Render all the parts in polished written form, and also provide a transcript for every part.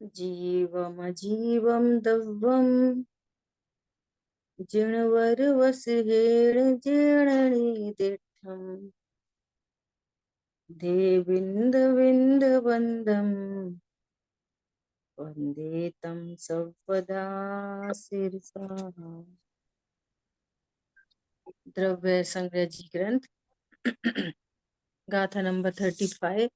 जीवमजीवं दव्वं जिणवरवसुहेण जीर्णनिदिष्टम् देविन्दविन्दवन्दं वन्दे तं सर्वदा शिरसा। द्रव्य संग्रह जी ग्रंथ गाथा नंबर 35।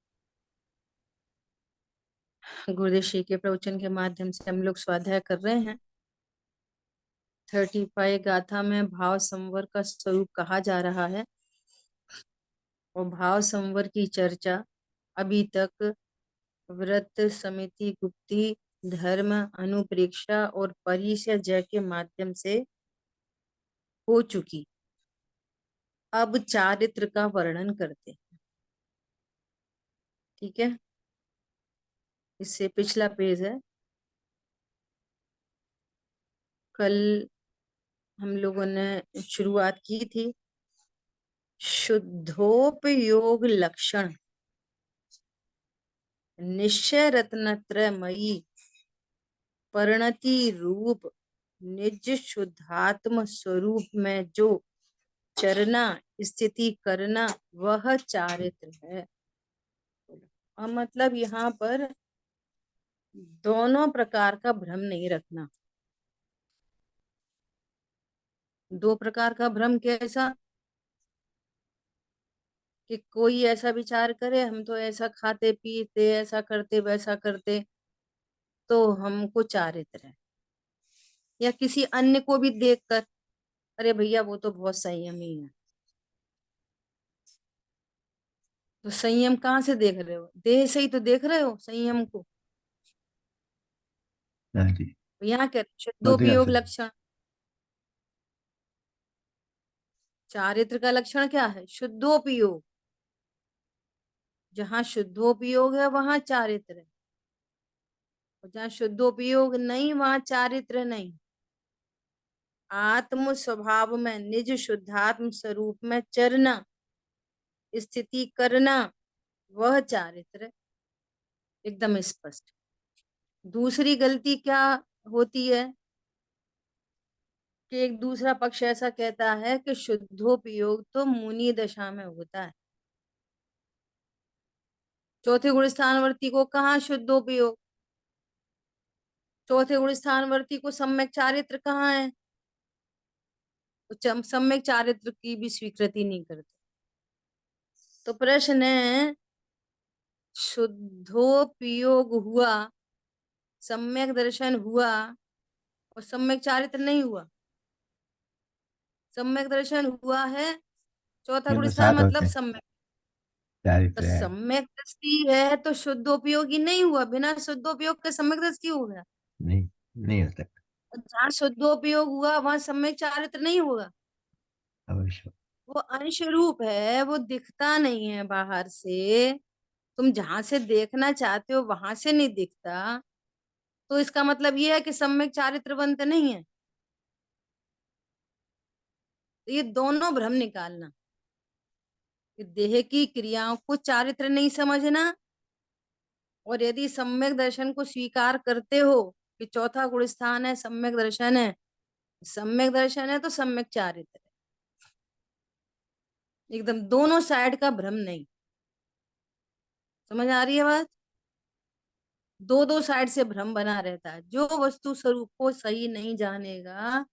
गुरुदेव श्री के प्रवचन के माध्यम से हम लोग स्वाध्याय कर रहे हैं। 35 गाथा में भाव संवर का स्वरूप कहा जा रहा है और भाव संवर की चर्चा अभी तक व्रत, समिति, गुप्ती, धर्म, अनुप्रेक्षा और परिचय के माध्यम से हो चुकी। अब चारित्र का वर्णन करते हैं। ठीक है, इससे पिछला पेज है। कल हम लोगों ने शुरुआत की थी शुद्धोपयोग लक्षण निश्चय रत्नत्रयमयी परिणति रूप निज शुद्धात्म स्वरूप में जो चरना स्थिति करना वह चारित्र है। मतलब यहाँ पर दोनों प्रकार का भ्रम नहीं रखना। दो प्रकार का भ्रम कैसा कि कोई ऐसा विचार करे हम तो ऐसा खाते पीते ऐसा करते वैसा करते तो हमको चारित्र है, या किसी अन्य को भी देखकर अरे भैया वो तो बहुत संयमी है। तो संयम कहाँ से देख रहे हो? देह से ही तो देख रहे हो संयम को। हाँ जी। तो यहाँ क्या बौद्धिक शुद्धोपयोग लक्षण, चारित्र का लक्षण क्या है? शुद्धोपयोग। जहाँ शुद्धोपयोग है वहां चारित्र है, और जहाँ शुद्धोपयोग नहीं वहां चारित्र नहीं। आत्म स्वभाव में निज शुद्धात्म स्वरूप में चरना स्थिति करना वह चारित्र है, एकदम स्पष्ट। दूसरी गलती क्या होती है कि एक दूसरा पक्ष ऐसा कहता है कि शुद्धोपयोग तो मुनि दशा में होता है। चौथे गुण स्थानवर्ती को कहाँ शुद्धोपयोग, चौथे गुण स्थानवर्ती को सम्यक चारित्र कहाँ है? तो सम्यक चारित्र की भी स्वीकृति नहीं करते। तो प्रश्न है शुद्धोपयोग हुआ, सम्यक दर्शन हुआ और सम्यक चारित्र नहीं हुआ। सम्यक दर्शन हुआ है, चौथा ये गुण तो स्थान सात मतलब होते हैं, सम्यक। तो चारित्र है। सम्यक दृष्टि है तो शुद्धोपयोगी नहीं हुआ, बिना शुद्धोपयोग के सम्यक दृष्टि हो गया। नहीं, नहीं हो सकता। और जहाँ शुद्धोपयोग हुआ वहां सम्यक चारित्र नहीं होगा। अवश्य। वो अंश रूप है, वो दिखता नहीं है बाहर से। तुम जहां से देखना चाहते हो वहां से नहीं दिखता, तो इसका मतलब ये है कि सम्यक चारित्रवंत नहीं है। तो ये दोनों भ्रम निकालना कि देह की क्रियाओं को चारित्र नहीं समझना, और यदि सम्यक दर्शन को स्वीकार करते हो कि चौथा गुण स्थान है, सम्यक दर्शन है, सम्यक दर्शन है तो सम्यक चारित्र है। एकदम दोनों साइड का भ्रम नहीं। समझ आ रही है बात? दो दो साइड से भ्रम बना रहता है। जो वस्तु स्वरूप को सही नहीं जानेगा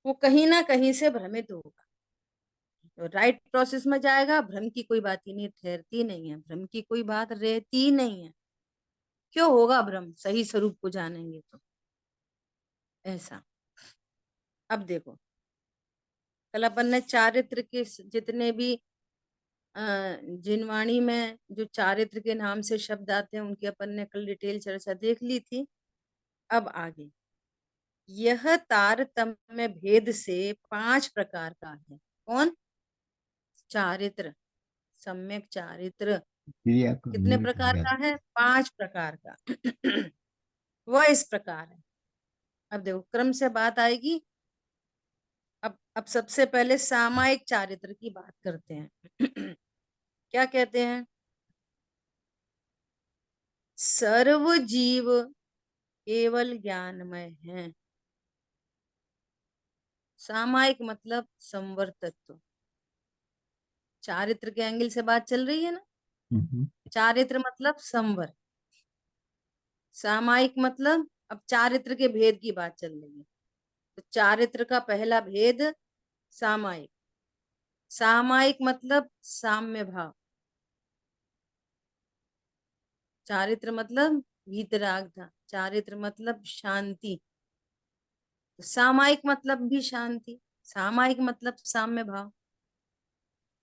वो कहीं ना कहीं से भ्रमित होगा। तो राइट प्रोसेस में जाएगा, भ्रम की कोई बात ही नहीं, ठहरती नहीं है, भ्रम की कोई बात रहती ही नहीं है। क्यों होगा भ्रम? सही स्वरूप को जानेंगे तो। ऐसा अब देखो, कल अपन ने चारित्र के जितने भी जिनवाणी में जो चारित्र के नाम से शब्द आते हैं उनकी अपन ने कल डिटेल चर्चा देख ली थी। अब आगे, यह तारतम्य भेद से 5 प्रकार का है। कौन? चारित्र, सम्यक चारित्र क्रिया को कितने निमित्त प्रकार भेद। का है? 5 प्रकार का। वह इस प्रकार है। अब देखो क्रम से बात आएगी। अब सबसे पहले सामायिक चारित्र की बात करते हैं। क्या कहते हैं? सर्व जीव केवल ज्ञानमय है। सामायिक मतलब संवर्तत्व। चारित्र के एंगल से बात चल रही है ना। हम्म, चारित्र मतलब संवर। सामायिक मतलब अब चारित्र के भेद की बात चल रही है। तो चारित्र का पहला भेद सामायिक। सामायिक मतलब साम्य भाव। चारित्र मतलब वीतराग था। चारित्र मतलब शांति। तो सामायिक मतलब भी शांति। सामायिक मतलब साम्य भाव।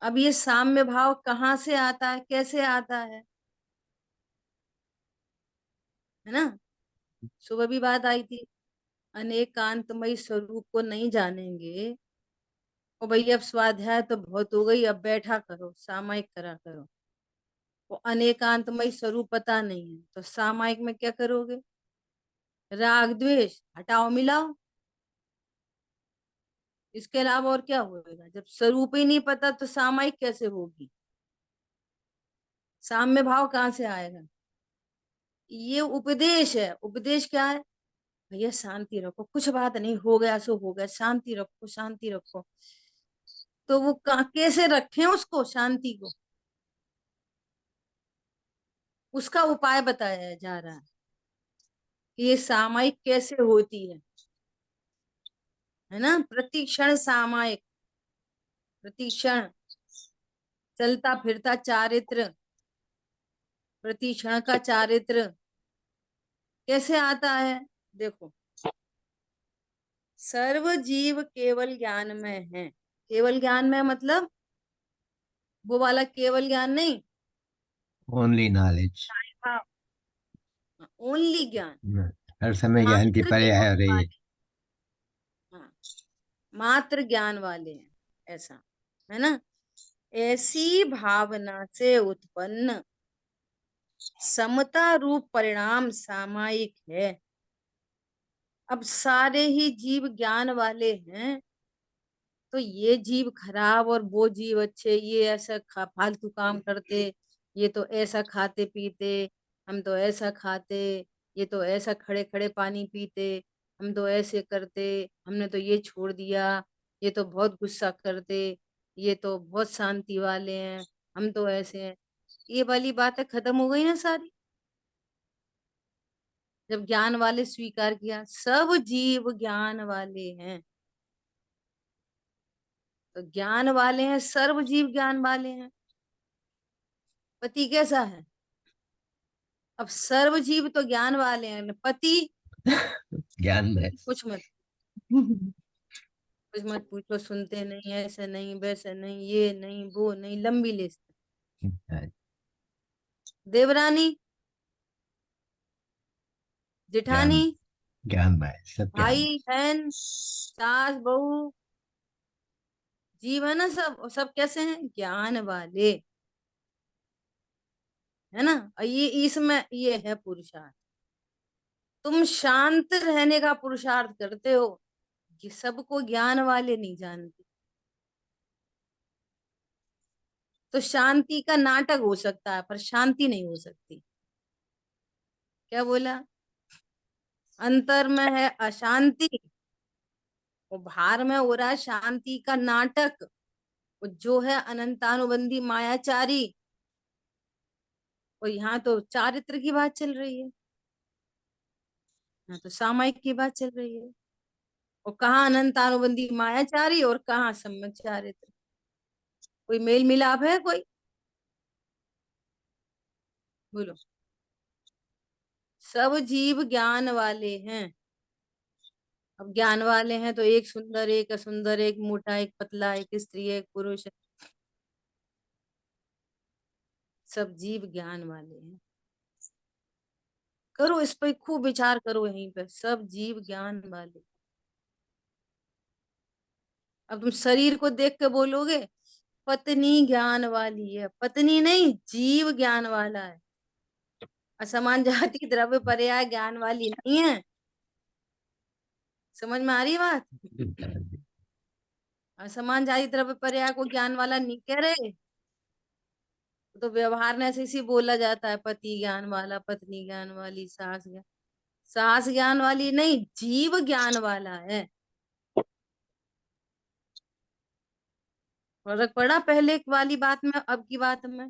अब ये साम्य भाव कहाँ से आता है, कैसे आता है ना। सुबह भी बात आई थी। अनेकांतमय स्वरूप को नहीं जानेंगे। ओ भैया अब स्वाध्याय तो बहुत हो गई, अब बैठा करो, सामायिक करा करो। वो अनेकांतमय स्वरूप पता नहीं है तो सामायिक में क्या करोगे। राग द्वेष हटाओ मिलाओ। इसके अलावा और क्या होएगा। जब स्वरूप ही नहीं पता तो सामायिक कैसे होगी। साम्य भाव कहाँ से आएगा। ये उपदेश है। उपदेश क्या है। भैया शांति रखो, कुछ बात नहीं, हो गया सो हो गया, शांति रखो शांति रखो। तो वो कैसे रखें उसको शांति को। उसका उपाय बताया जा रहा है कि ये सामायिक कैसे होती है ना। प्रतिक्षण सामायिक। प्रतिक्षण चलता फिरता चारित्र। प्रतिक्षण का चारित्र कैसे आता है। देखो, सर्व जीव केवल ज्ञान में है। केवल ज्ञान में मतलब वो वाला केवल ज्ञान नहीं। Only knowledge. हाँ, ओनली ज्ञान। हर समय ज्ञान की मात्र पर्याय ज्ञान हो रही है। वाले। हाँ, मात्र ज्ञान वाले हैं ऐसा, है ना। ऐसी भावना से उत्पन्न समता रूप परिणाम सामायिक है। अब सारे ही जीव ज्ञान वाले हैं। तो ये जीव खराब और वो जीव अच्छे, ये ऐसा फालतू काम करते, ये तो ऐसा खाते पीते, हम तो ऐसा खाते, ये तो ऐसा खड़े खड़े पानी पीते, हम तो ऐसे करते, हमने तो ये छोड़ दिया, ये तो बहुत गुस्सा करते, ये तो बहुत शांति वाले हैं, हम तो ऐसे हैं। ये वाली बातें खत्म हो गई ना सारी। जब ज्ञान वाले स्वीकार किया सब जीव ज्ञान वाले हैं। तो ज्ञान वाले हैं, सर्व जीव ज्ञान वाले हैं। पति कैसा है। अब सर्व जीव तो ज्ञान वाले हैं, पति ज्ञान में। कुछ मत, कुछ मत पूछो, सुनते नहीं, ऐसे नहीं वैसे नहीं, ये नहीं वो नहीं, लंबी लिस्ट। देवरानी, ज्ञान। जिठानी, ज्ञान में सब ज्ञान भाई बहन, सास बहू, जीव है ना, सब सब कैसे हैं ज्ञान वाले, है ना। और ये इसमें ये है पुरुषार्थ। तुम शांत रहने का पुरुषार्थ करते हो कि सबको ज्ञान वाले नहीं जानते। तो शांति का नाटक हो सकता है पर शांति नहीं हो सकती। क्या बोला। अंतर में है अशांति, और बाहर में हो रहा है शांति का नाटक। वो जो है अनंतानुबंधी मायाचारी। और यहाँ तो चारित्र की बात चल रही है, यहाँ तो सामायिक की बात चल रही है। और कहाँ अनंतानुबंधी मायाचारी और कहाँ सम्यक चारित्र। कोई मेल मिलाप है कोई। बोलो। सब जीव ज्ञान वाले हैं। अब ज्ञान वाले हैं तो एक सुंदर एक असुंदर, एक मोटा एक पतला, एक स्त्री एक पुरुष, सब जीव ज्ञान वाले हैं। करो इस पर खूब विचार करो, यहीं पे सब जीव ज्ञान वाले। अब तुम शरीर को देख के बोलोगे पत्नी ज्ञान वाली है, पत्नी नहीं, जीव ज्ञान वाला है। असमान जाति द्रव्य पर्याय ज्ञान वाली नहीं है। समझ में आ रही है बात। असमान जाति द्रव्य पर्याय को ज्ञान वाला नहीं कह रहे। तो व्यवहार में ऐसे इसी बोला जाता है, पति ज्ञान वाला, पत्नी ज्ञान वाली, सास ज्ञान वाली नहीं, जीव ज्ञान वाला है। फर्क पड़ा पहले वाली बात में, अब की बात में?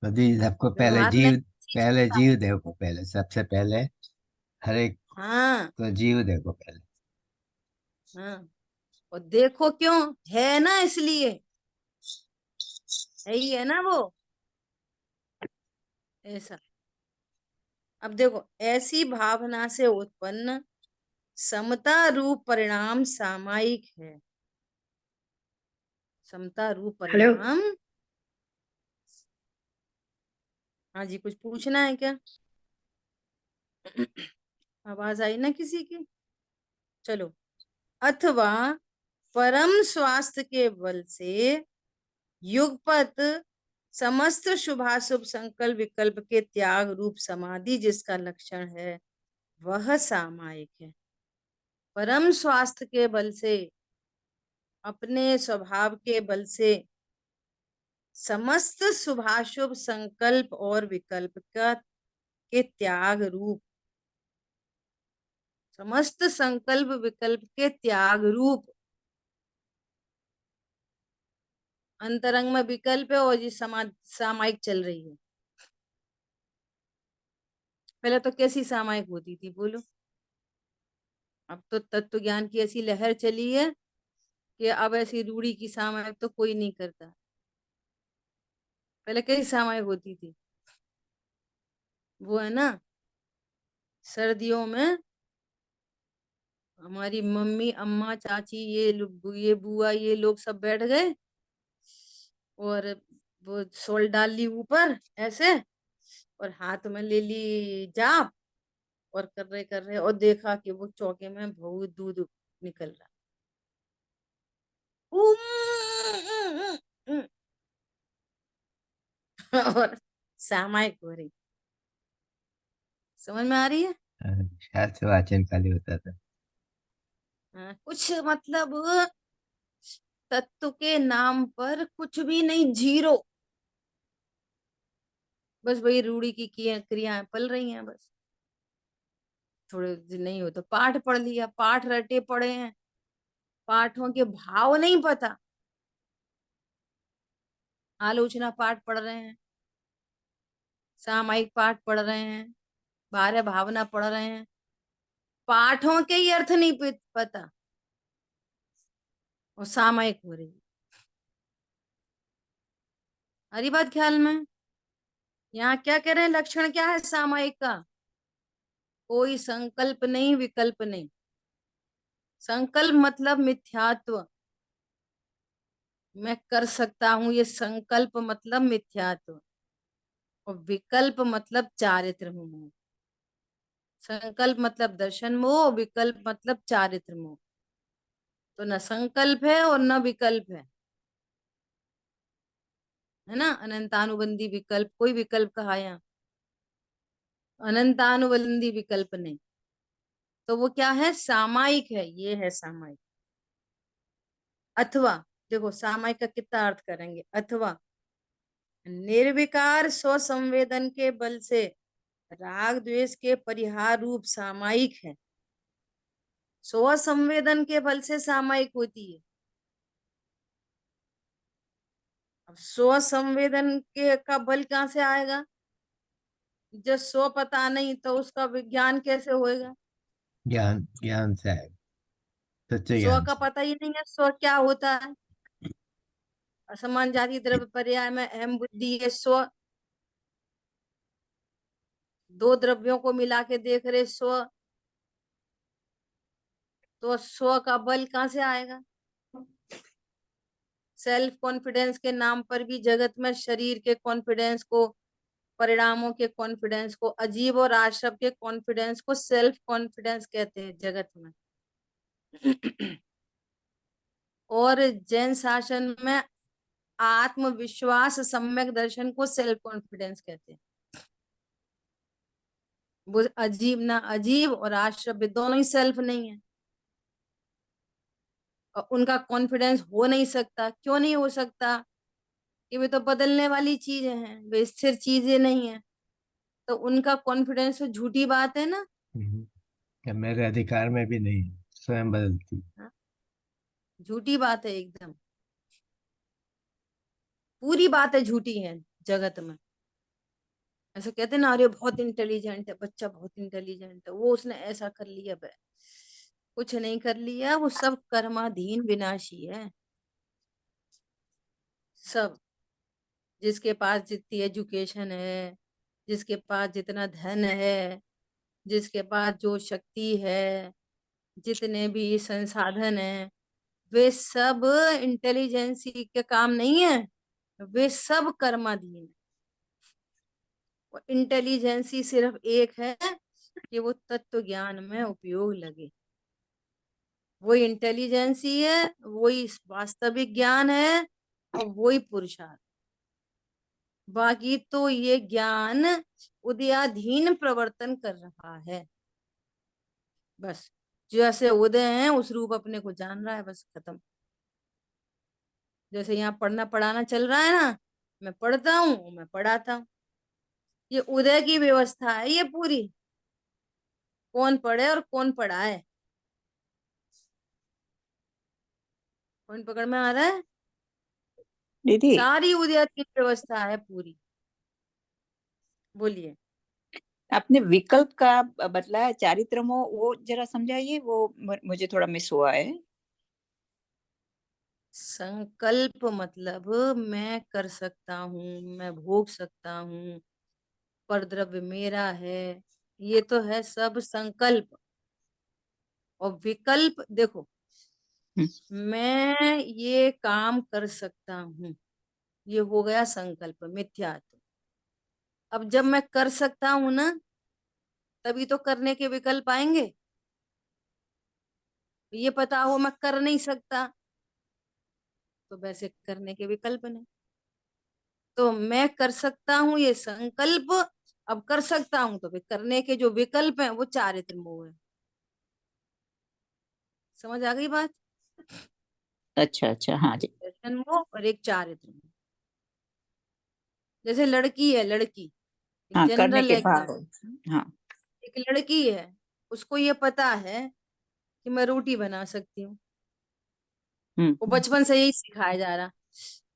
मोदी जी, सबको पहले व्यवहार में जीव, चीज पहले होता जीव है। देखो, पहले सबसे पहले हर एक हाँ। को जीव देखो पहले। हाँ। और देखो क्यों है ना, इसलिए है ही है ना वो, ऐसा। अब देखो, ऐसी भावना से उत्पन्न समता रूप परिणाम सामायिक है। समता रूप हेलो। परिणाम। हाँ जी, कुछ पूछना है क्या? आवाज आई ना किसी की? चलो। अथवा परम स्वास्थ्य के बल से युगपत समस्त शुभाशुभ संकल्प विकल्प के त्याग रूप समाधि जिसका लक्षण है, वह सामायिक है। परम स्वास्थ्य के बल से, अपने स्वभाव के बल से समस्त शुभाशुभ संकल्प और विकल्प का के त्याग रूप, समस्त संकल्प विकल्प के त्याग रूप, अंतरंग में विकल्प है और ये सामायिक चल रही है। पहले तो कैसी सामायिक होती थी बोलो? अब तो तत्व ज्ञान की ऐसी लहर चली है कि अब ऐसी रूढ़ी की सामायिक तो कोई नहीं करता। पहले कैसी सामायिक होती थी? वो है ना, सर्दियों में हमारी मम्मी, अम्मा, चाची, ये बुआ, ये लोग सब बैठ गए और वो सोल डाल ली ऊपर ऐसे, और हाथ में ले ली जाप, और कर रहे और देखा कि वो चौके में बहुत दूध निकल रहा। और सामायिक हो रही। समझ में आ रही है? शायद से वाचन खाली होता था। हाँ, कुछ मतलब तत्व के नाम पर कुछ भी नहीं, जीरो। बस वही रूढ़ी की क्रियाएं पल रही हैं बस। थोड़े दिन नहीं हो तो पाठ पढ़ लिया, पाठ रटे पड़े हैं, पाठों के भाव नहीं पता। आलोचना पाठ पढ़ रहे हैं, सामायिक पाठ पढ़ रहे हैं, बारह भावना पढ़ रहे हैं, पाठों के ही अर्थ नहीं पता, और सामायिक हो रही है। हरी बात ख्याल में? यहाँ क्या कह रहे हैं, लक्षण क्या है सामायिक का? कोई संकल्प नहीं, विकल्प नहीं। संकल्प मतलब मिथ्यात्व, मैं कर सकता हूं, ये संकल्प मतलब मिथ्यात्व। और विकल्प मतलब चारित्र मोह। संकल्प मतलब दर्शन मोह, विकल्प मतलब चारित्र मोह। तो न संकल्प है और न विकल्प है ना। अनंतानुबंधी विकल्प, कोई विकल्प कहा यहाँ? अनंतानुबंधी विकल्प नहीं। तो वो क्या है, सामायिक है, ये है सामायिक। अथवा, देखो सामायिक का कितना अर्थ करेंगे। अथवा निर्विकार स्व संवेदन के बल से राग द्वेष के परिहार रूप सामायिक है। स्व संवेदन के बल से सामायिक होती है। अब स्व संवेदन के का बल कहाँ से आएगा? जब स्व पता नहीं तो उसका विज्ञान कैसे होएगा? ज्ञान, ज्ञान से आएगा, सच्चे स्व ज्ञान का से। पता ही नहीं है, स्व क्या होता है। असमान जाति द्रव्य पर्याय में अहम बुद्धि है स्व। दो द्रव्यों को मिला के देख रहे स्व, तो स्व का बल कहाँ से आएगा? सेल्फ कॉन्फिडेंस के नाम पर भी जगत में शरीर के कॉन्फिडेंस को, परिणामों के कॉन्फिडेंस को, अजीब और आश्रव के कॉन्फिडेंस को सेल्फ कॉन्फिडेंस कहते हैं जगत में। और जैन शासन में आत्मविश्वास सम्यक दर्शन को सेल्फ कॉन्फिडेंस कहते हैं। वो अजीब ना, अजीब और आश्रव्य दोनों ही सेल्फ नहीं है, और उनका कॉन्फिडेंस हो नहीं सकता। क्यों नहीं हो सकता? कि वे तो बदलने वाली चीजें हैं, वे स्थिर चीजें नहीं है। तो उनका कॉन्फिडेंस तो झूठी बात है ना। क्या मेरे अधिकार में भी नहीं है, स्वयं बदलती। हाँ, झूठी बात है एकदम। पूरी बातें झूठी हैं जगत में। ऐसे कहते हैं ना, अरे बहुत इंटेलिजेंट है बच्चा, बहुत इंटेलिजेंट है, वो उसने ऐसा कर लिया। बे कुछ नहीं कर लिया, वो सब कर्माधीन विनाशी है। सब, जिसके पास जितनी एजुकेशन है, जिसके पास जितना धन है, जिसके पास जो शक्ति है, जितने भी संसाधन है, वे सब इंटेलिजेंसी के काम नहीं है। वे सब कर्माधीन है। और इंटेलिजेंसी सिर्फ एक है कि वो तत्व ज्ञान में उपयोग लगे। वही इंटेलिजेंसी है, वही वास्तविक ज्ञान है, और वही पुरुषार्थ। बाकी तो ये ज्ञान उदयाधीन प्रवर्तन कर रहा है। बस, जैसे उदय है उस रूप अपने को जान रहा है, बस खत्म। जैसे यहाँ पढ़ना पढ़ाना चल रहा है ना, मैं पढ़ता हूँ, मैं पढ़ाता हूँ। ये उदय की व्यवस्था है ये पूरी। कौन पढ़े और कौन पढ़ाए, कौन पकड़ में आ रहा है। दीदी, सारी उदय की व्यवस्था है पूरी। बोलिए। आपने विकल्प का बतलाया चारित्र मोह, वो जरा समझाइए, वो मुझे थोड़ा मिस हुआ है। संकल्प मतलब मैं कर सकता हूँ, मैं भोग सकता हूँ, पर द्रव्य मेरा है, ये तो है सब संकल्प। और विकल्प देखो, हम्म, मैं ये काम कर सकता हूँ, ये हो गया संकल्प मिथ्यात्व। अब जब मैं कर सकता हूं ना, तभी तो करने के विकल्प आएंगे। ये पता हो मैं कर नहीं सकता, तो वैसे करने के विकल्प नहीं। तो मैं कर सकता हूँ ये संकल्प। अब कर सकता हूं तो फिर करने के जो विकल्प हैं वो चारित्र मोह है। समझ आ गई बात। अच्छा अच्छा, हाँ जी। दर्शन मोह और एक चारित्र मोह। जैसे लड़की है, लड़की, हाँ, करने जनरल के भाव। एग्जाम्पल। हाँ। एक लड़की है, उसको ये पता है कि मैं रोटी बना सकती हूँ। वो हम्म। बचपन से यही सिखाया जा रहा।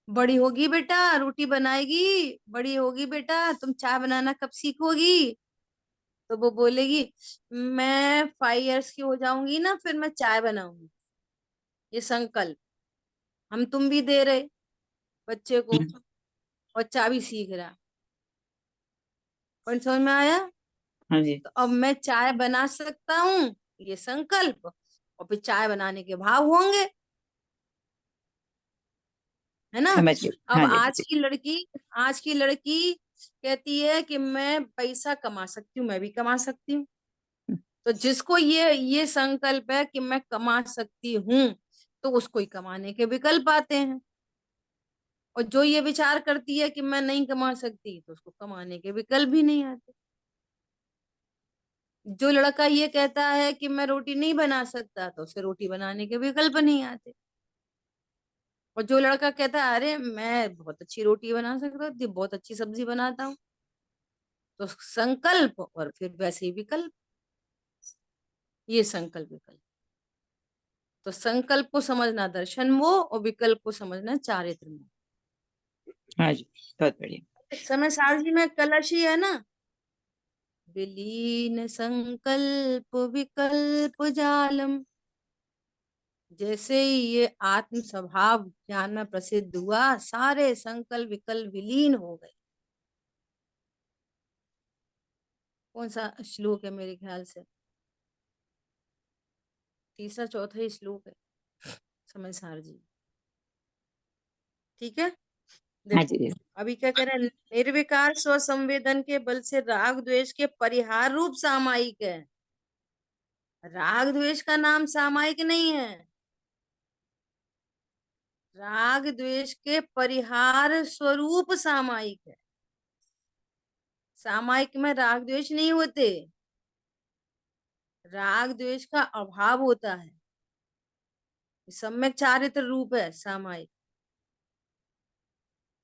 बड़ी होगी बेटा रोटी बनाएगी, बड़ी होगी बेटा तुम चाय बनाना कब सीखोगी। तो वो बोलेगी, मैं 5 इयर्स की हो जाऊंगी ना, फिर मैं चाय बनाऊंगी। ये संकल्प हम तुम भी दे रहे बच्चे को, हम्म, और चाय भी सीख रहा। पॉइंट समझ में आया। हाँ जी। तो अब मैं चाय बना सकता हूँ, ये संकल्प, और फिर चाय बनाने के भाव होंगे, है ना। समझ गई, अब हाँ जी। आज की लड़की कहती है कि मैं पैसा कमा सकती हूँ, मैं भी कमा सकती हूँ। तो जिसको ये संकल्प है कि मैं कमा सकती हूँ, तो उसको ही कमाने के विकल्प आते हैं। और जो ये विचार करती है कि मैं नहीं कमा सकती, तो उसको कमाने के विकल्प भी नहीं आते। जो लड़का ये कहता है कि मैं रोटी नहीं बना सकता, तो उसे रोटी बनाने के विकल्प नहीं आते। और जो लड़का कहता है अरे मैं बहुत अच्छी रोटी बना सकता हूँ, बहुत अच्छी सब्जी बनाता हूँ, तो संकल्प और फिर वैसे ही विकल्प। ये संकल्प विकल्प। तो संकल्प को समझना दर्शन मोह, और विकल्प को समझना चारित्र मोह। हाँ जी, बहुत बढ़िया। इस समय सारजी में कलश ही है ना। विलीन संकल्प विकल्प जालम। जैसे ही ये आत्म स्वभाव ज्ञान में प्रसिद्ध हुआ, सारे संकल्प विकल्प विलीन हो गए। कौन सा श्लोक है, मेरे ख्याल से तीसरा चौथा ही श्लोक है समय सार जी। ठीक है। हाँ देखो, जी। अभी क्या कह रहे हैं, निर्विकार स्व संवेदन के बल से राग द्वेष के परिहार रूप सामायिक है। राग द्वेष का नाम सामायिक नहीं है। राग द्वेष के परिहार स्वरूप सामायिक है। सामायिक में राग द्वेष नहीं होते, राग द्वेष का अभाव होता है। सम्यक चारित्र रूप है सामायिक।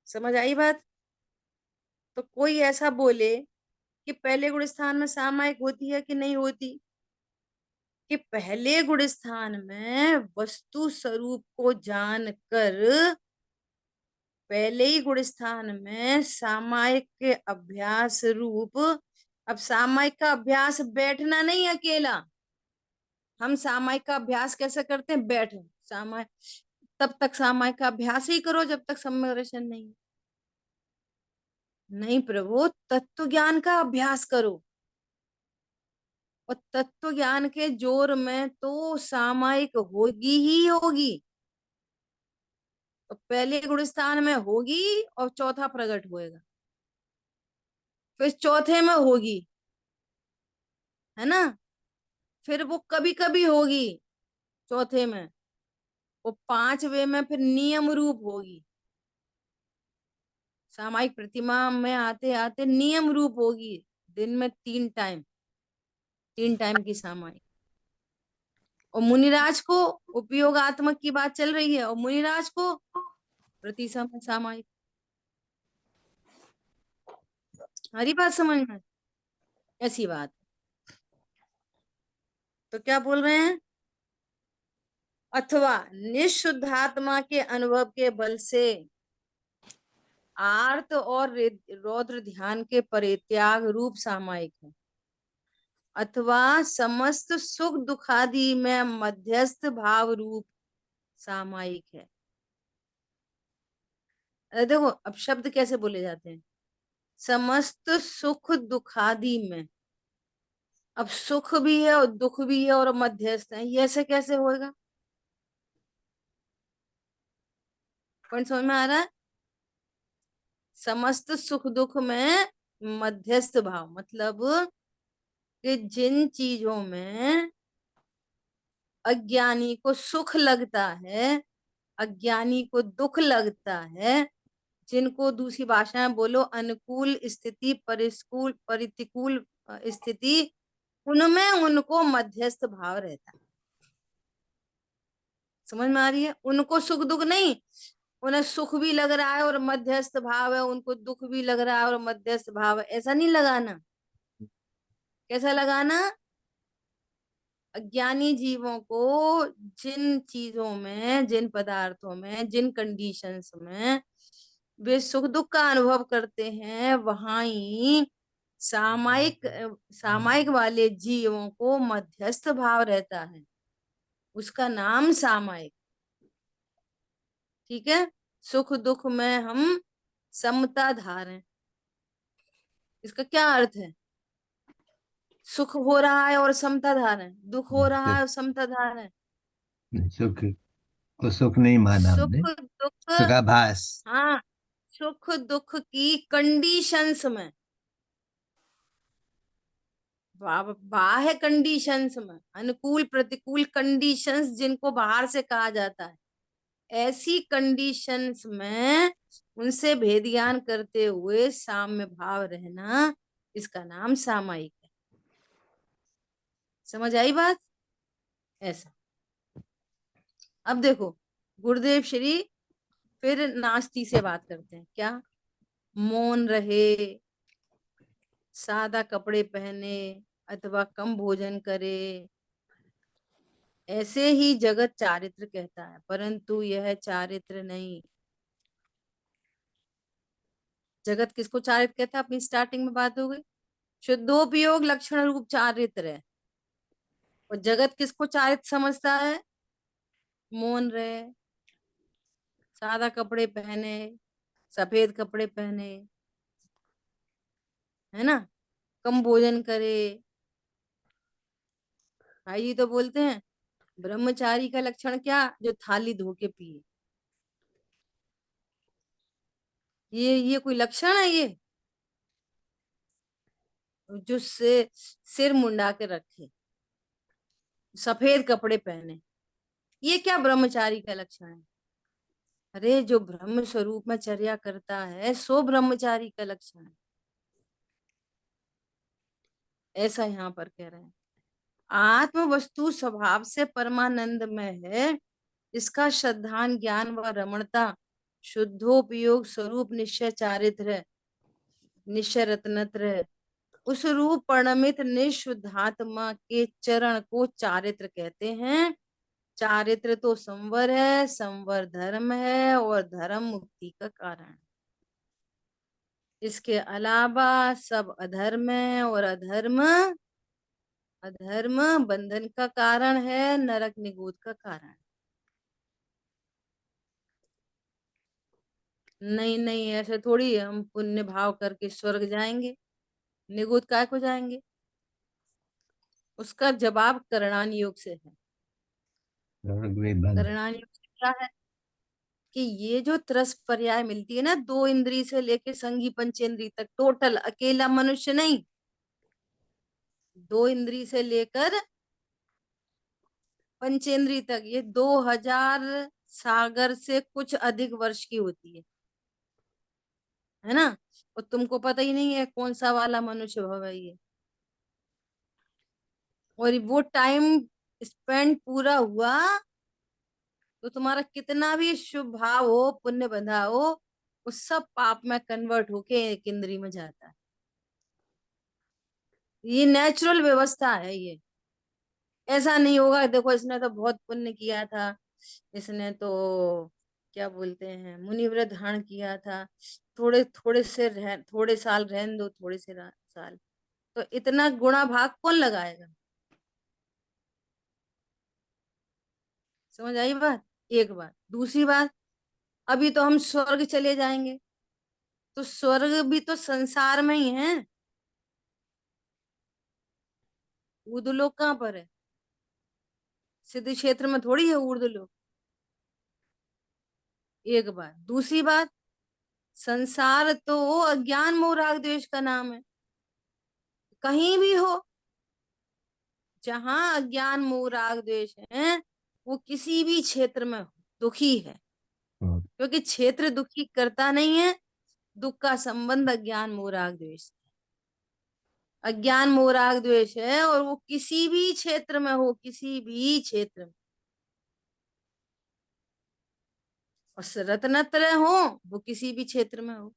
समझ आई बात? तो कोई ऐसा बोले कि पहले गुण स्थान में सामायिक होती है कि नहीं होती, कि पहले गुण स्थान में वस्तु स्वरूप को जानकर पहले ही गुण स्थान में सामायिक के अभ्यास रूप। अब सामायिक का अभ्यास बैठना नहीं अकेला। हम सामायिक का अभ्यास कैसे करते हैं? बैठो सामायिक, तब तक सामायिक का अभ्यास ही करो जब तक सम्यक दर्शन नहीं। नहीं प्रभु, तत्व ज्ञान का अभ्यास करो। और तत्व ज्ञान के जोर में तो सामायिक होगी ही होगी। तो पहले गुण स्थान में होगी और चौथा प्रकट होएगा, फिर चौथे में होगी, है ना? फिर वो कभी कभी होगी चौथे में, वो पांचवे में फिर नियम रूप होगी। सामायिक प्रतिमा में आते आते नियम रूप होगी। दिन में 3 टाइम, 3 टाइम की सामायिक। और मुनिराज को उपयोगात्मक की बात चल रही है, और मुनिराज को प्रति समय सामायिक। हरी बात समझ में? ऐसी बात। तो क्या बोल रहे हैं? अथवा निशुद्धात्मा के अनुभव के बल से आर्त और रौद्र ध्यान के परित्याग रूप सामायिक है, अथवा समस्त सुख दुखादि में मध्यस्थ भाव रूप सामायिक है। अरे देखो, अब शब्द कैसे बोले जाते हैं? समस्त सुख दुखादि में। अब सुख भी है और दुख भी है और मध्यस्थ है, ये ऐसे कैसे होएगा? पॉइंट समझ में आ रहा है? समस्त सुख दुख में मध्यस्थ भाव मतलब कि जिन चीजों में अज्ञानी को सुख लगता है, अज्ञानी को दुख लगता है, जिनको दूसरी भाषा में बोलो अनुकूल स्थिति, परिस्कूल प्रतिकूल स्थिति, उनमें उनको मध्यस्थ भाव रहता है। समझ में आ रही है? उनको सुख दुख नहीं, उन्हें सुख भी लग रहा है और मध्यस्थ भाव है, उनको दुख भी लग रहा है और मध्यस्थ भाव है, ऐसा नहीं लगाना। कैसा लगाना? अज्ञानी जीवों को जिन चीजों में, जिन पदार्थों में, जिन कंडीशंस में वे सुख दुख का अनुभव करते हैं, वहां ही सामायिक सामायिक वाले जीवों को मध्यस्थ भाव रहता है, उसका नाम सामायिक। ठीक है? सुख दुख में हम समता धारें, इसका क्या अर्थ है? सुख हो रहा है और समता धारें, दुख हो रहा है और समता धारें। सुख को सुख नहीं माना सुख हमने, दुख, सुखाभास। हाँ, सुख दुख की कंडीशंस में, बाह्य कंडीशंस में, अनुकूल प्रतिकूल कंडीशंस जिनको बाहर से कहा जाता है, ऐसी कंडीशंस में उनसे भेद ज्ञान करते हुए साम्य भाव रहना, इसका नाम सामायिक है। समझ आई बात? ऐसा। अब देखो, गुरुदेव श्री फिर नास्ती से बात करते हैं। क्या? मौन रहे, सादा कपड़े पहने अथवा कम भोजन करे, ऐसे ही जगत चारित्र कहता है, परंतु यह चारित्र नहीं। जगत किसको चारित्र कहता है? अपनी स्टार्टिंग में बात हो गई, शुद्धोपयोग लक्षण रूप चारित्र है। और जगत किसको चारित्र समझता है? मौन रहे, सादा कपड़े पहने, सफेद कपड़े पहने, है ना, कम भोजन करे। भाई जी तो बोलते हैं ब्रह्मचारी का लक्षण क्या? जो थाली धो के पिए। ये कोई लक्षण है? ये जो से सिर मुंडा के रखे, सफेद कपड़े पहने, ये क्या ब्रह्मचारी का लक्षण है? अरे जो ब्रह्म स्वरूप में चर्या करता है सो ब्रह्मचारी का लक्षण है, ऐसा यहाँ पर कह रहे हैं। आत्म वस्तु स्वभाव से परमानंद में है, इसका श्रद्धान ज्ञान व रमणता शुद्धोपयोग स्वरूप निश्चय चारित्र निश्चय रत्नत्र, उस रूप परिणमित निशुद्धात्मा के चरण को चारित्र कहते हैं। चारित्र तो संवर है, संवर धर्म है, और धर्म मुक्ति का कारण है। इसके अलावा सब अधर्म है, और अधर्म अधर्म बंधन का कारण है, नरक निगूध का कारण है। नहीं नहीं, ऐसे थोड़ी हम पुण्य भाव करके स्वर्ग जाएंगे, निगूध काय को जाएंगे। उसका जवाब करणान योग से है। बंद। करणान योग से क्या है कि ये जो त्रस पर्याय मिलती है ना, 2 इंद्री से लेके संगी पंचेंद्री तक, टोटल अकेला मनुष्य नहीं, 2 इंद्री से लेकर पंचेंद्री तक, ये 2000 सागर से कुछ अधिक वर्ष की होती है ना। और तुमको पता ही नहीं है कौन सा वाला मनुष्य भव है ये। और वो टाइम स्पेंड पूरा हुआ तो तुम्हारा कितना भी शुभ भाव हो, पुण्य बंधा हो, वो सब पाप में कन्वर्ट होके एक इंद्री में जाता है। ये नेचुरल व्यवस्था है ये। ऐसा नहीं होगा देखो इसने तो बहुत पुण्य किया था, इसने तो क्या बोलते हैं मुनिव्रत धारण किया था, थोड़े साल रहने दो, थोड़े से साल, तो इतना गुणा भाग कौन लगाएगा। समझ आई बात। एक बात, दूसरी बात, अभी तो हम स्वर्ग चले जाएंगे, तो स्वर्ग भी तो संसार में ही है, ऊर्ध्वलोक कहाँ पर है, सिद्ध क्षेत्र में थोड़ी है ऊर्ध्वलोक। एक बात, दूसरी बात, संसार तो अज्ञान मोह राग द्वेष का नाम है। कहीं भी हो, जहां अज्ञान मोह राग द्वेष है, वो किसी भी क्षेत्र में हो, दुखी है। क्योंकि क्षेत्र दुखी करता नहीं है, दुख का संबंध अज्ञान मोह राग द्वेष से। अज्ञान मोह राग द्वेष है, और वो किसी भी क्षेत्र में हो, किसी भी क्षेत्र में। और रत्नत्रय हो, वो किसी भी क्षेत्र में हो,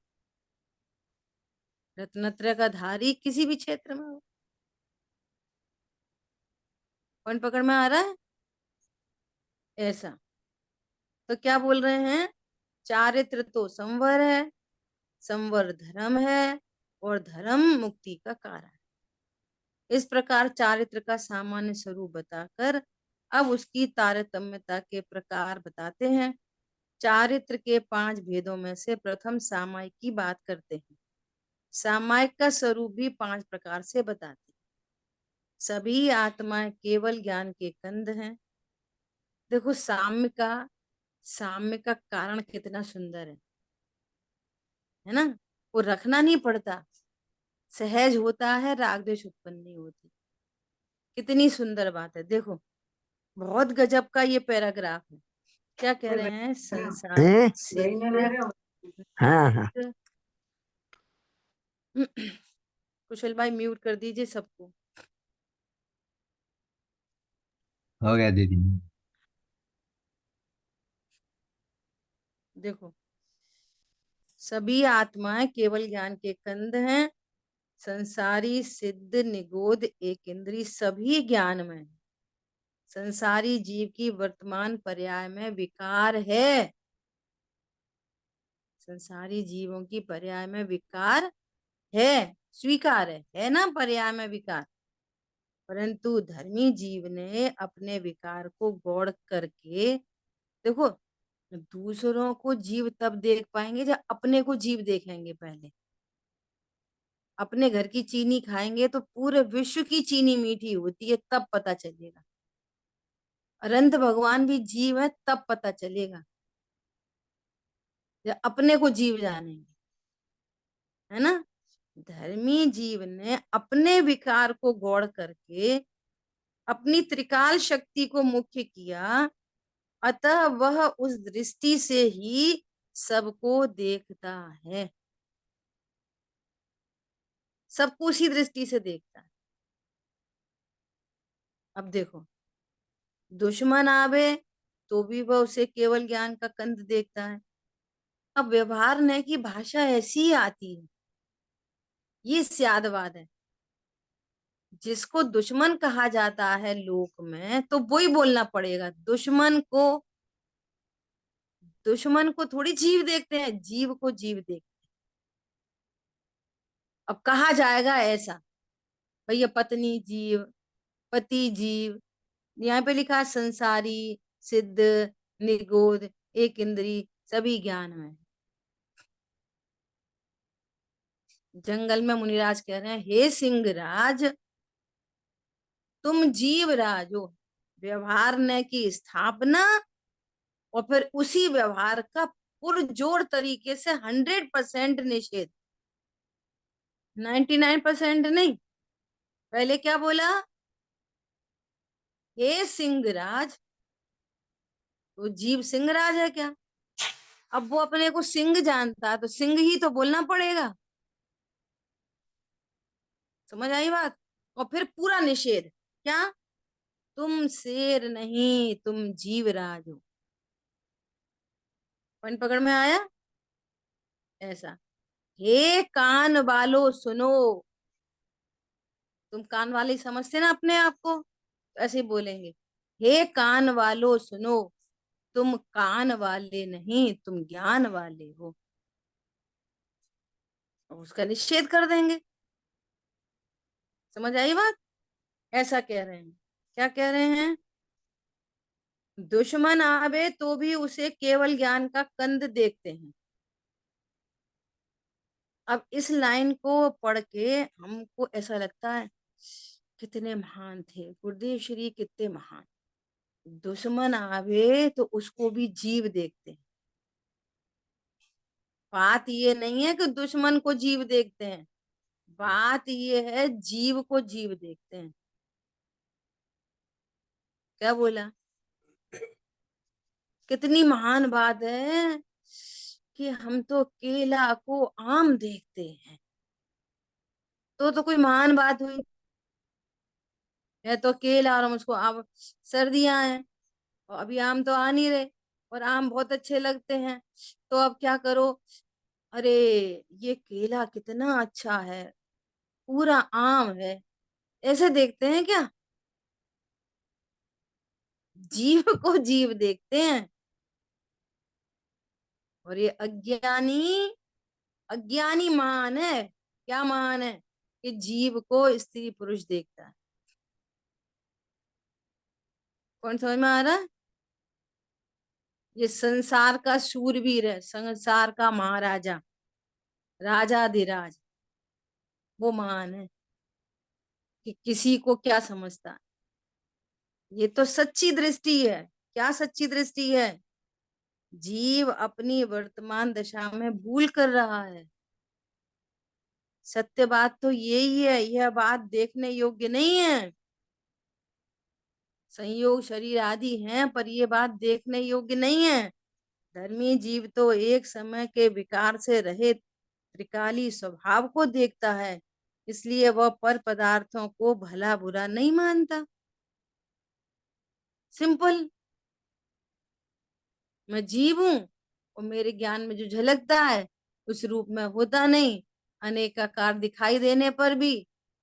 रत्नत्रय का धारी किसी भी क्षेत्र में हो। पॉइंट पकड़ में आ रहा है। ऐसा तो क्या बोल रहे हैं, चारित्र तो संवर है, संवर धर्म है, और धर्म मुक्ति का कारण है। इस प्रकार चारित्र का सामान्य स्वरूप बताकर अब उसकी तारतम्यता के प्रकार बताते हैं। चारित्र के 5 भेदों में से प्रथम सामायिक की बात करते हैं। सामायिक का स्वरूप भी 5 प्रकार से बताते हैं। सभी आत्माएं केवल ज्ञान के कंद हैं। देखो साम्य का कारण कितना सुंदर है ना। वो रखना नहीं पड़ता, सहज होता है, राग द्वेष उत्पन्न नहीं होती। कितनी सुंदर बात है देखो, बहुत गजब का ये पैराग्राफ है। क्या कह रहे हैं, संसार हैं? से हाँ हाँ। कुशल भाई म्यूट कर दीजिए सबको। हो गया दीदी। देखो, सभी आत्माएं केवल ज्ञान के कंद हैं। संसारी सिद्ध निगोद एक इंद्री सभी ज्ञान में है। संसारी जीव की वर्तमान पर्याय में विकार है। संसारी जीवों की पर्याय में विकार है, स्वीकार है ना, पर्याय में विकार। परंतु धर्मी जीव ने अपने विकार को गौण करके, देखो, दूसरों को जीव तब देख पाएंगे जब अपने को जीव देखेंगे। पहले अपने घर की चीनी खाएंगे तो पूरे विश्व की चीनी मीठी होती है, तब पता चलेगा। अनंत भगवान भी जीव है, तब पता चलेगा जब अपने को जीव जानेंगे, है ना। धर्मी जीव ने अपने विकार को गौण करके अपनी त्रिकाल शक्ति को मुख्य किया, अतः वह उस दृष्टि से ही सबको देखता है, सबको उसी दृष्टि से देखता है। अब देखो, दुश्मन आवे तो भी वह उसे केवल ज्ञान का कंद देखता है, अब व्यवहार न की भाषा ऐसी ही आती है, ये स्यादवाद है। जिसको दुश्मन कहा जाता है लोक में, तो वही बोलना पड़ेगा। दुश्मन को थोड़ी जीव देखते हैं, जीव को जीव देखते हैं। अब कहा जाएगा ऐसा, भैया पत्नी जीव, पति जीव, यहाँ पे लिखा है संसारी, सिद्ध, निगोद, एक इंद्री, सभी ज्ञान में। जंगल में मुनिराज कह रहे हैं, हे सिंहराज, तुम जीव राज हो। व्यवहार ने की स्थापना और फिर उसी व्यवहार का पुरजोर तरीके से 100% निषेध। 99% नहीं। पहले क्या बोला, हे सिंहराज, तो जीव सिंहराज है क्या? अब वो अपने को सिंह जानता, तो सिंह ही तो बोलना पड़ेगा। समझ आई बात? और फिर पूरा निषेध, क्या? तुम शेर नहीं, तुम जीवराज हो। पन पकड़ में आया? ऐसा, हे कान वालो सुनो। तुम कान वाले ही समझते ना अपने आप को, तो ऐसे ही बोलेंगे, हे कान वालो सुनो, तुम कान वाले नहीं, तुम ज्ञान वाले हो। और उसका निषेध कर देंगे। समझ आई बात? ऐसा कह रहे हैं। क्या कह रहे हैं? दुश्मन आवे तो भी उसे केवल ज्ञान का कंद देखते हैं। अब इस लाइन को पढ़ के हमको ऐसा लगता है, कितने महान थे गुरुदेव श्री, कितने महान। दुश्मन आवे तो उसको भी जीव देखते हैं। बात ये नहीं है कि दुश्मन को जीव देखते हैं, बात ये है जीव को जीव देखते हैं। क्या बोला? कितनी महान बात है कि हम तो केला को आम देखते हैं। तो कोई महान बात हुई है? तो केला और हम उसको आम, सर्दियां हैं और अभी आम तो आ नहीं रहे, और आम बहुत अच्छे लगते हैं, तो अब क्या करो, अरे ये केला कितना अच्छा है, पूरा आम है, ऐसे देखते हैं क्या? जीव को जीव देखते हैं। और ये अज्ञानी, अज्ञानी महान है। क्या महान है? कि जीव को स्त्री पुरुष देखता है। कौन समझ में आ रहा है? ये संसार का शूरवीर है, संसार का महाराजा, राजाधिराज, वो महान है कि किसी को क्या समझता है। ये तो सच्ची दृष्टि है। क्या सच्ची दृष्टि है? जीव अपनी वर्तमान दशा में भूल कर रहा है। सत्य बात तो यही है, यह बात देखने योग्य नहीं है। संयोग शरीर आदि हैं, पर ये बात देखने योग्य नहीं है। धर्मी जीव तो एक समय के विकार से रहित त्रिकाली स्वभाव को देखता है, इसलिए वह पर पदार्थों को भला बुरा नहीं मानता। सिंपल। मैं जीव हूं और मेरे ज्ञान में जो झलकता है उस रूप में होता नहीं। अनेकाकार दिखाई देने पर भी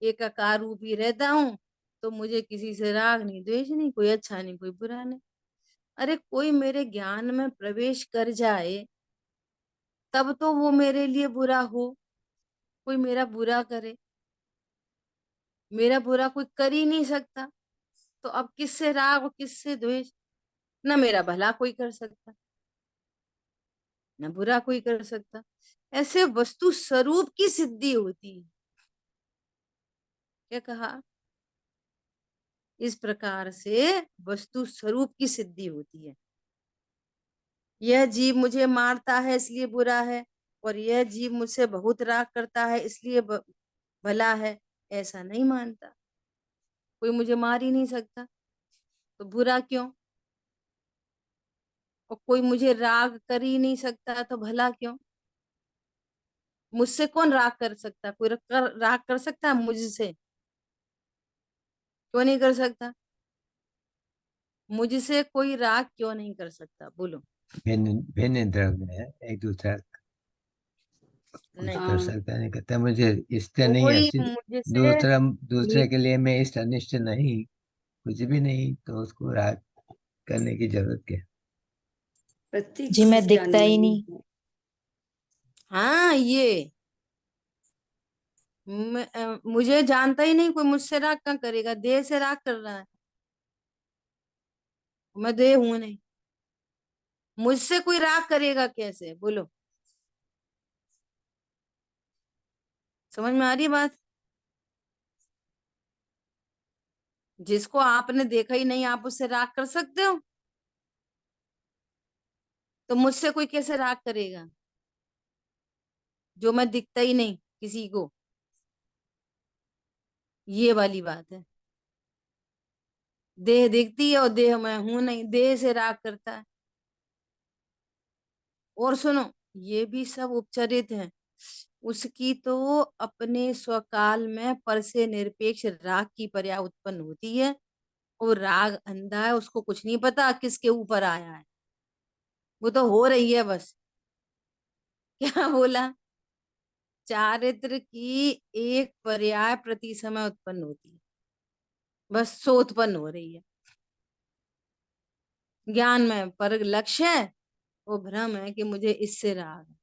एकाकार रूप ही रहता हूं। तो मुझे किसी से राग नहीं, द्वेष नहीं, कोई अच्छा नहीं, कोई बुरा नहीं। अरे कोई मेरे ज्ञान में प्रवेश कर जाए तब तो वो मेरे लिए बुरा हो। कोई मेरा बुरा करे, मेरा बुरा कोई कर ही नहीं सकता, तो अब किससे राग और किससे द्वेष? ना मेरा भला कोई कर सकता, ना बुरा कोई कर सकता। ऐसे वस्तु स्वरूप की सिद्धि होती है। क्या कहा? इस प्रकार से वस्तु स्वरूप की सिद्धि होती है। यह जीव मुझे मारता है इसलिए बुरा है, और यह जीव मुझसे बहुत राग करता है इसलिए भला है, ऐसा नहीं मानता। कोई मुझे मार ही नहीं सकता, तो बुरा क्यों? और कोई मुझे राग कर ही नहीं सकता, तो भला क्यों? मुझसे कौन राग कर सकता? कोई राग कर सकता है मुझसे? क्यों नहीं कर सकता? मुझसे कोई राग क्यों नहीं कर सकता? बोलो। भिन्न भिन्न द्रव्य है, एक दूसरा कुछ नहीं, कर हाँ सकता नहीं करता, मुझे इष्ट नहीं कोई अनिष्ट, मुझसे दूसरा दूसरे नि- के लिए मैं इष्ट अनिष्ट नहीं, कुछ भी नहीं, तो उसको राग करने की जरूरत क्या। प्रतीक जी से मैं दिखता जाने ही वाली नहीं। हूँ। हाँ, ये मुझे जानता ही नहीं कोई, मुझसे राग क्या करेगा? देह से राग कर रहा है, मैं देह हूं नहीं, मुझसे कोई राग करेगा कैसे? बोलो, समझ में आ रही है बात? जिसको आपने देखा ही नहीं, आप उससे राग कर सकते हो? तो मुझसे कोई कैसे राग करेगा, जो मैं दिखता ही नहीं किसी को? ये वाली बात है। देह दिखती है और देह मैं हूं नहीं, देह से राग करता है। और सुनो, ये भी सब उपचरित है। उसकी तो अपने स्वकाल में पर से निरपेक्ष राग की पर्या उत्पन्न होती है। और राग अंधा है, उसको कुछ नहीं पता किसके ऊपर आया है, वो तो हो रही है बस। क्या बोला? चारित्र की एक पर्याय प्रति समय उत्पन्न होती है, बस सो उत्पन्न हो रही है। ज्ञान में पर लक्ष्य है, वो भ्रम है कि मुझे इससे राग है।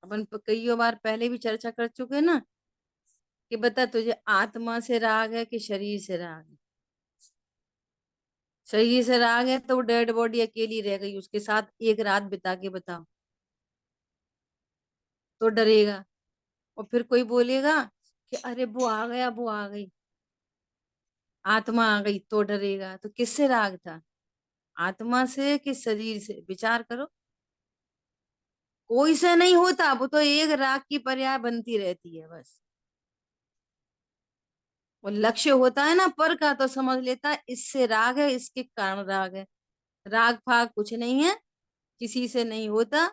अपन कई बार पहले भी चर्चा कर चुके हैं ना, कि बता तुझे आत्मा से राग है कि शरीर से राग है? शरीर से राग है तो डेड बॉडी अकेली रह गई, उसके साथ एक रात बिता के बताओ, तो डरेगा। और फिर कोई बोलेगा कि अरे वो आ गया, वो आ गई, आत्मा आ गई, तो डरेगा। तो किससे राग था, आत्मा से कि शरीर से? विचार करो। कोई से नहीं होता, वो तो एक राग की पर्याय बनती रहती है बस। वो लक्ष्य होता है ना पर का, तो समझ लेता है इससे राग है, इसके कारण राग है। राग फाग कुछ नहीं है, किसी से नहीं होता,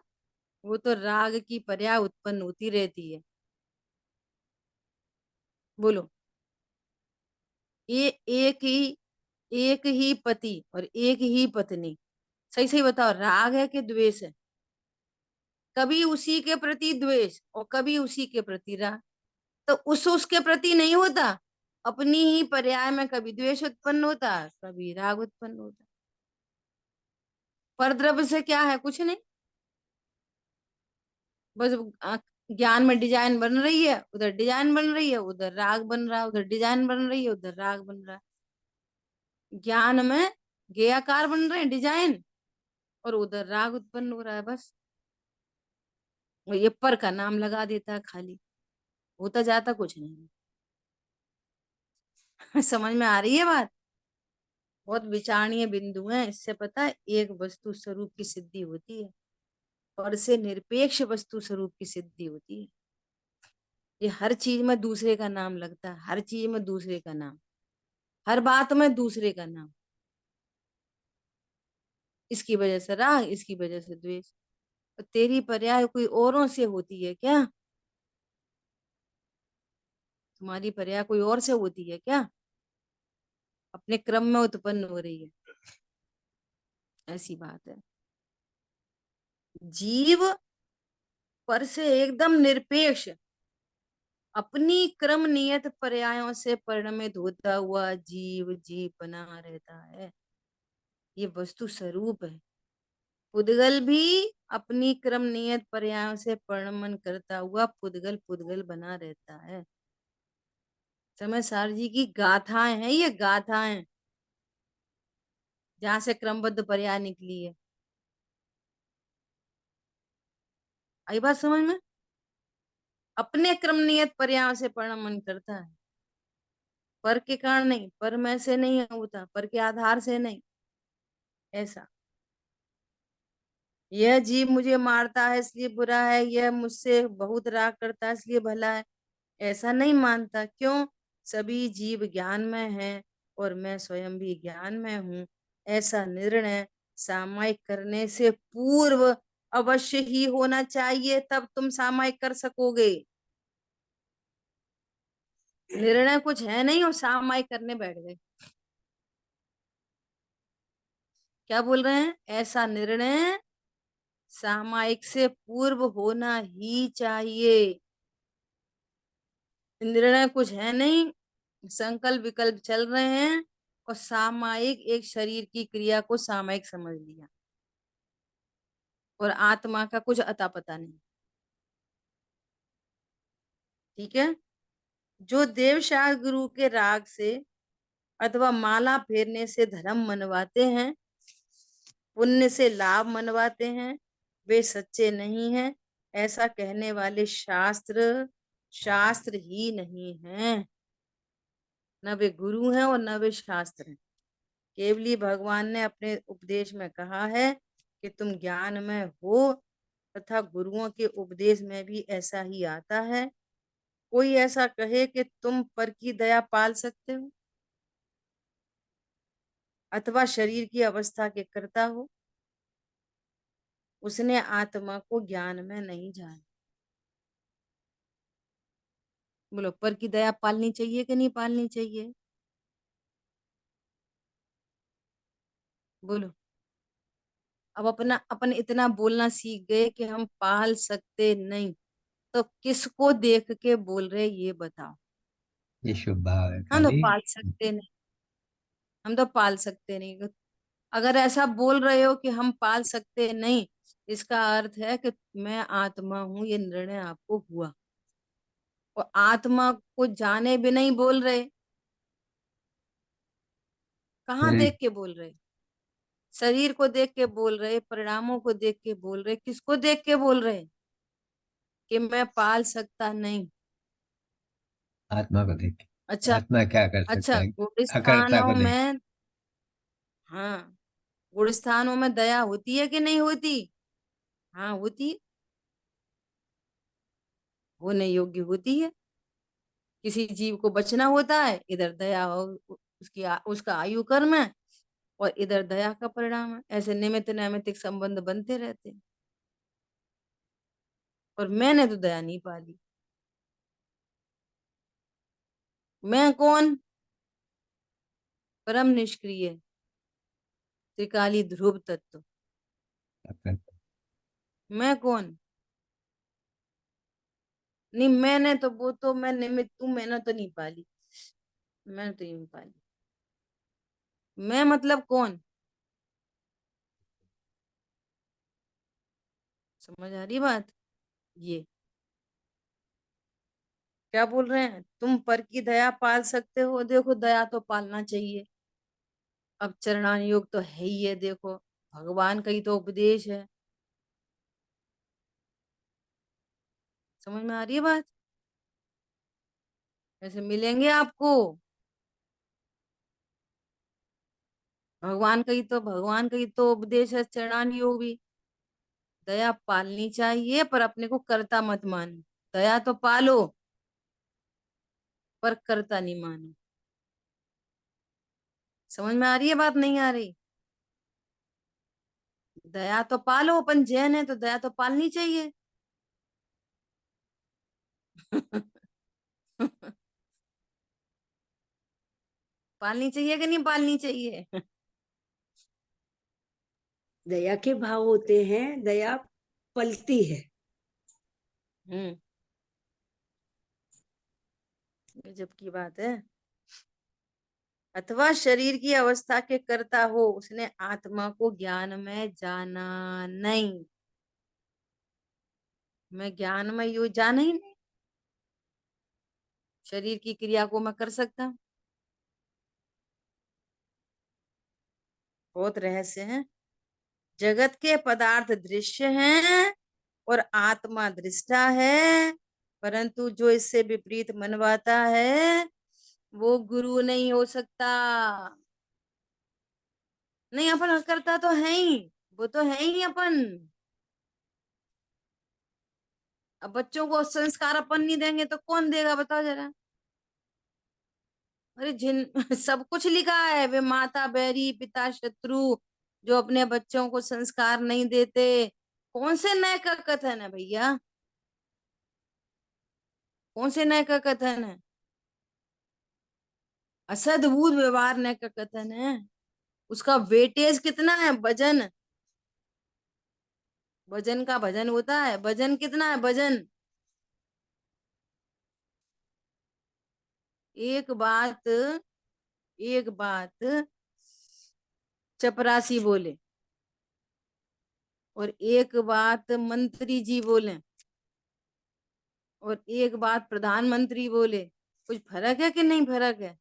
वो तो राग की पर्याय उत्पन्न होती रहती है। बोलो, ये एक ही पति और एक ही पत्नी, सही सही बताओ, राग है कि द्वेष है? कभी उसी के प्रति द्वेष और कभी उसी के प्रति राग। तो उसके प्रति नहीं होता, अपनी ही पर्याय में कभी द्वेष उत्पन्न होता, कभी राग उत्पन्न होता। पर द्रव्य से क्या है? कुछ नहीं, बस ज्ञान में डिजाइन बन रही है, उधर डिजाइन बन रही है, उधर राग बन रहा है, उधर डिजाइन बन रही है, उधर राग बन रहा है। ज्ञान में गेयाकार बन रहे हैं डिजाइन, और उधर राग उत्पन्न हो रहा है बस। और ये पर का नाम लगा देता है खाली, होता जाता कुछ नहीं। समझ में आ रही है बात? बहुत विचारणीय बिंदु है, इससे पता है एक वस्तु स्वरूप की सिद्धि होती है, पर से निरपेक्ष वस्तु स्वरूप की सिद्धि होती है। ये हर चीज में दूसरे का नाम लगता है, हर चीज में दूसरे का नाम, हर बात में दूसरे का नाम। इसकी वजह से राग, इसकी वजह से द्वेष। और तेरी पर्याय कोई औरों से होती है क्या? तुम्हारी पर्याय कोई और से होती है क्या? अपने क्रम में उत्पन्न हो रही है, ऐसी बात है। जीव पर से एकदम निरपेक्ष, अपनी क्रम नियत पर्यायों से परिणमित होता हुआ जीव जीव बना रहता है। ये वस्तु स्वरूप है। पुद्गल भी अपनी क्रम नियत पर्यायों से परिणमन करता हुआ पुद्गल पुद्गल बना रहता है। समय सार जी की गाथाएं हैं, ये गाथाएं जहां से क्रमबद्ध पर्याय निकली है। आई बात समझ में? अपने क्रम नियत पर्यायों से परिणमन करता है, पर के कारण नहीं, पर में से नहीं होता, पर के आधार से नहीं। ऐसा, यह जीव मुझे मारता है इसलिए बुरा है, यह मुझसे बहुत राग करता है इसलिए भला है, ऐसा नहीं मानता। क्यों? सभी जीव ज्ञान में है और मैं स्वयं भी ज्ञान में हूँ। ऐसा निर्णय सामायिक करने से पूर्व अवश्य ही होना चाहिए, तब तुम सामायिक कर सकोगे। निर्णय कुछ है नहीं और सामायिक करने बैठ गए। क्या बोल रहे हैं? ऐसा निर्णय सामायिक से पूर्व होना ही चाहिए। निर्णय कुछ है नहीं, संकल्प विकल्प चल रहे हैं, और सामायिक एक शरीर की क्रिया को सामायिक समझ लिया, और आत्मा का कुछ अता पता नहीं। ठीक है। जो देवशास्त्र गुरु के राग से अथवा माला फेरने से धर्म मनवाते हैं, पुण्य से लाभ मनवाते हैं, वे सच्चे नहीं हैं। ऐसा कहने वाले शास्त्र शास्त्र ही नहीं हैं। न वे गुरु हैं और न वे शास्त्र हैं। केवली भगवान ने अपने उपदेश में कहा है कि तुम ज्ञान में हो, तथा गुरुओं के उपदेश में भी ऐसा ही आता है। कोई ऐसा कहे कि तुम पर की दया पाल सकते हो अथवा शरीर की अवस्था के कर्ता हो, उसने आत्मा को ज्ञान में नहीं जाना। बोलो, पर की दया पालनी चाहिए कि नहीं पालनी चाहिए? बोलो। अब अपना अपन इतना बोलना सीख गए कि हम पाल सकते नहीं, तो किसको देख के बोल रहे ये बताओ। ये शुभ भाव है हम तो खाली। पाल सकते नहीं, हम तो पाल सकते नहीं। अगर ऐसा बोल रहे हो कि हम पाल सकते नहीं, इसका अर्थ है कि मैं आत्मा हूं, ये निर्णय आपको हुआ, और आत्मा को जाने भी नहीं बोल रहे। कहाँ शरीर देख के बोल रहे? शरीर को देख के बोल रहे, परिणामों को देख के बोल रहे, किसको देख के बोल रहे कि मैं पाल सकता नहीं? आत्मा को देख के। अच्छा। आत्मा क्या कर सकता अच्छा, है? गुण अकर्ता को स्थानों देख। में, हाँ, गुण स्थानों में दया होती है कि नहीं होती? हाँ, होती है, होने योग्य होती है। किसी जीव को बचना होता है, इधर दया उसकी उसका आयु कर्म है, और इधर दया का परिणाम है। ऐसे निमित्त नैमित्तिक संबंध बनते रहते हैं। और मैंने तो दया नहीं पाली। मैं कौन? परम निष्क्रिय त्रिकाली ध्रुव तत्व। अकर्ता। मैं कौन? नहीं, मैंने तो, वो तो मैं निमित्त हूं, मैंने तो नहीं पाली, मैंने तो नहीं पाली। मैं मतलब कौन? समझ आ रही बात? ये क्या बोल रहे हैं? तुम पर की दया पाल सकते हो, देखो दया तो पालना चाहिए। अब चरणान योग तो है ही है, देखो भगवान का ही तो उपदेश है। समझ में आ रही है बात? ऐसे मिलेंगे आपको, भगवान का ही तो उपदेश है चरणान योग भी। दया पालनी चाहिए, पर अपने को कर्ता मत मानो। दया तो पालो, पर कर्ता नहीं मानो। समझ में आ रही है बात, नहीं आ रही? दया तो पालो, अपन जैन है तो दया तो पालनी चाहिए। पालनी चाहिए कि नहीं पालनी चाहिए? दया के भाव होते हैं, दया पलती है। हम्म। गजब की बात है। अथवा शरीर की अवस्था के कर्ता हो, उसने आत्मा को ज्ञान में जाना नहीं। मैं ज्ञान में यू जाना ही नहीं, शरीर की क्रिया को मैं कर सकता हूँ। बहुत रहस्य है। जगत के पदार्थ दृश्य हैं और आत्मा दृष्टा है, परंतु जो इससे विपरीत मनवाता है वो गुरु नहीं हो सकता। नहीं, अपन करता तो है ही, वो तो है ही अपन। अब बच्चों को संस्कार अपन नहीं देंगे तो कौन देगा, बताओ जरा। अरे जिन सब कुछ लिखा है, वे माता बैरी पिता शत्रु, जो अपने बच्चों को संस्कार नहीं देते। कौन से नए का कथन है भैया? कौन से नए का कथन है? असद्भुत व्यवहार नए का कथन है। उसका वेटेज कितना है, वजन, वजन का भजन होता है, वजन कितना है, वजन। एक बात, एक बात चपरासी बोले और एक बात मंत्री जी बोले और एक बात प्रधानमंत्री बोले, कुछ फर्क है कि नहीं फर्क है?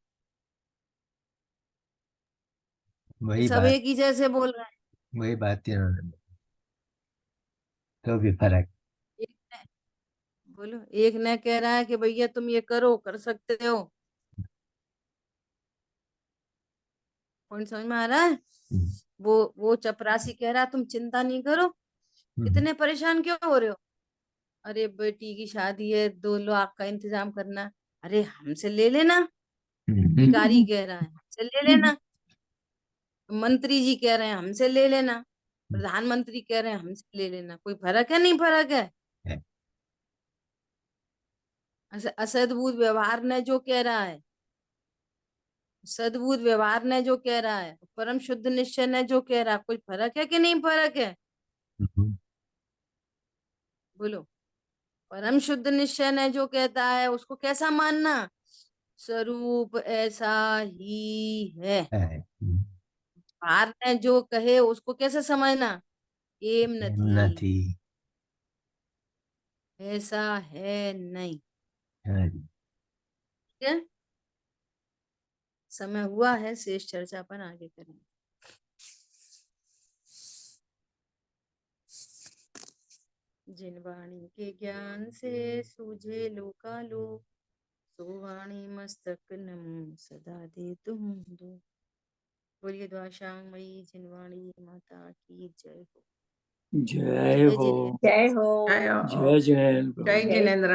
वही सब बात, एक ही जैसे बोल रहे हैं। वही बात इन्होंने बोली, तो भी फर्क। एक ने, बोलो, एक ने कह रहा है कि भैया तुम ये करो, कर सकते हो, कौन समझ में आ रहा है? हम्म, वो चपरासी कह रहा है तुम चिंता नहीं करो, हम्म, इतने परेशान क्यों हो रहे हो? अरे बेटी की शादी है, 2 लाख का इंतजाम करना, अरे हमसे ले लेना। भिखारी हम्म, कह रहा है हमसे ले लेना, मंत्री जी कह रहे हैं हमसे ले लेना, प्रधानमंत्री कह रहे हैं हमसे ले लेना, कोई फर्क है, नहीं फर्क है? है। असद्भुत व्यवहार ने जो कह रहा है, सद्भुत व्यवहार ने जो कह रहा है, परम शुद्ध निश्चय ने जो कह रहा है, कोई फर्क है कि नहीं फर्क है? हम्म, बोलो, परम शुद्ध निश्चय ने जो कहता है उसको कैसा मानना? स्वरूप ऐसा ही है। है। बाहर ने जो कहे उसको कैसे समझना? एम न नहीं, थी। ऐसा है नहीं। हाँ जी। ठीक है, समय हुआ है, शेष चर्चा अपन आगे करेंगे। जिन वाणी के ज्ञान से सूझे लोकालो, सो वाणी मस्तक नम सदा दे तुम दो। बोलिए द्वाशांग मई जिनवाणी माता की जय हो। जय जय हो। जिनेन्द्र। जय हो। जय जय जय प्रभु। जय जिनेन्द्र।